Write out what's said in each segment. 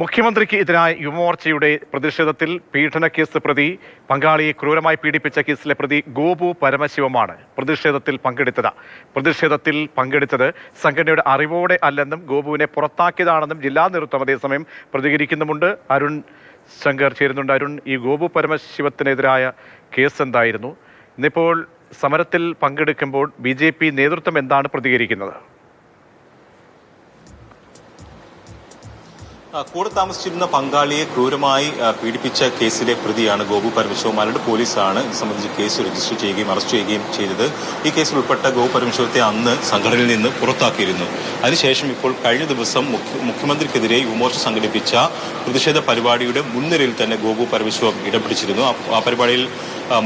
മുഖ്യമന്ത്രിക്ക് എതിരായ യുവമോർച്ചയുടെ പ്രതിഷേധത്തിൽ പീഡനക്കേസ് പ്രതി പങ്കാളിയെ ക്രൂരമായി പീഡിപ്പിച്ച കേസിലെ പ്രതി ഗോപു പരമശിവമാണ് പ്രതിഷേധത്തിൽ പങ്കെടുത്തത് സംഘടനയുടെ അറിവോടെ അല്ലെന്നും ഗോപുവിനെ പുറത്താക്കിയതാണെന്നും ജില്ലാ നേതൃത്വം അതേസമയം പ്രതികരിക്കുന്നുമുണ്ട്. അരുൺ ശങ്കർ ചേരുന്നുണ്ട്. അരുൺ, ഈ ഗോപു പരമശിവത്തിനെതിരായ കേസ് എന്തായിരുന്നു? ഇന്നിപ്പോൾ സമരത്തിൽ പങ്കെടുക്കുമ്പോൾ BJP നേതൃത്വം എന്താണ് പ്രതികരിക്കുന്നത്? കൂടെ താമസിച്ചിരുന്ന പങ്കാളിയെ ക്രൂരമായി പീഡിപ്പിച്ച കേസിലെ പ്രതിയാണ് ഗോപു പരമശിവം. പോലീസാണ് ഇത് സംബന്ധിച്ച് കേസ് രജിസ്റ്റർ ചെയ്യുകയും അറസ്റ്റ് ചെയ്യുകയും ചെയ്തത്. ഈ കേസിൽ ഉൾപ്പെട്ട ഗോപു പരമശിവത്തെ അന്ന് സംഘടനയിൽ നിന്ന് പുറത്താക്കിയിരുന്നു. അതിനുശേഷം ഇപ്പോൾ കഴിഞ്ഞ ദിവസം മുഖ്യമന്ത്രിക്കെതിരെ യുവമോർച്ച സംഘടിപ്പിച്ച പ്രതിഷേധ പരിപാടിയുടെ മുൻനിരയിൽ തന്നെ ഗോപു പരമശിവം ഇടം പിടിച്ചിരുന്നു. ആ പരിപാടിയിൽ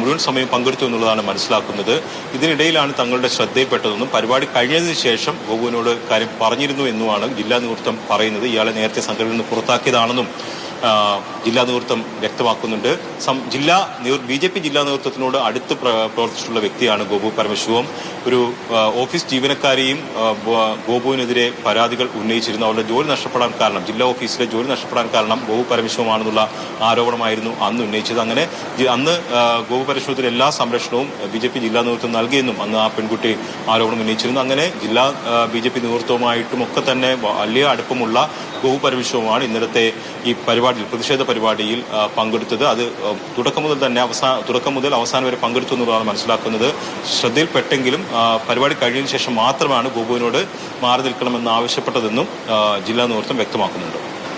മുഴുവൻ സമയം പങ്കെടുത്തു എന്നുള്ളതാണ് മനസ്സിലാക്കുന്നത്. ഇതിനിടയിലാണ് തങ്ങളുടെ ശ്രദ്ധയിൽപ്പെട്ടതെന്നും പരിപാടി കഴിഞ്ഞതിന് ശേഷം ഗോപുവിനോട് കാര്യം പറഞ്ഞിരുന്നു എന്നുമാണ് ജില്ലാ നേതൃത്വം പറയുന്നത്. ഇയാളെ നേരത്തെ സംഘടനയിൽ നിന്ന് പുറത്താക്കിയതാണെന്നും ജില്ലാ നേതൃത്വം വ്യക്തമാക്കുന്നുണ്ട്. BJP ജില്ലാ നേതൃത്വത്തിനോട് അടുത്ത് പ്രവർത്തിച്ചിട്ടുള്ള വ്യക്തിയാണ് ഗോപു പരമശിവം. ഒരു ഓഫീസ് ജീവനക്കാരെയും ഗോപുവിനെതിരെ പരാതികൾ ഉന്നയിച്ചിരുന്നു. അവരുടെ ജോലി നഷ്ടപ്പെടാൻ കാരണം, ജില്ലാ ഓഫീസിലെ ജോലി നഷ്ടപ്പെടാൻ കാരണം ഗോപു പരമശിവമാണെന്നുള്ള ആരോപണമായിരുന്നു അന്ന് ഉന്നയിച്ചത്. അങ്ങനെ അന്ന് ഗോപു പരമശിവത്തിന് എല്ലാ സംരക്ഷണവും BJP ജില്ലാ നേതൃത്വം നൽകിയെന്നും അന്ന് ആ പെൺകുട്ടി ആരോപണം ഉന്നയിച്ചിരുന്നു. അങ്ങനെ ജില്ലാ BJP നേതൃത്വവുമായിട്ടും ഒക്കെ തന്നെ വലിയ അടുപ്പമുള്ള ഗോപു പരമശിവമാണ് ഇന്നലത്തെ ഈ പ്രതിഷേധ പരിപാടിയിൽ പങ്കെടുത്തത്. അത് തുടക്കം മുതൽ അവസാനം വരെ പങ്കെടുത്തു എന്നുള്ളതാണ് മനസ്സിലാക്കുന്നത്. ശ്രദ്ധയിൽപ്പെട്ടെങ്കിലും പരിപാടി കഴിഞ്ഞതിന് ശേഷം മാത്രമാണ് ഗോപുവിനോട് മാറി നിൽക്കണമെന്ന് ആവശ്യപ്പെട്ടതെന്നും ജില്ലാ നേതൃത്വം വ്യക്തമാക്കുന്നുണ്ട്.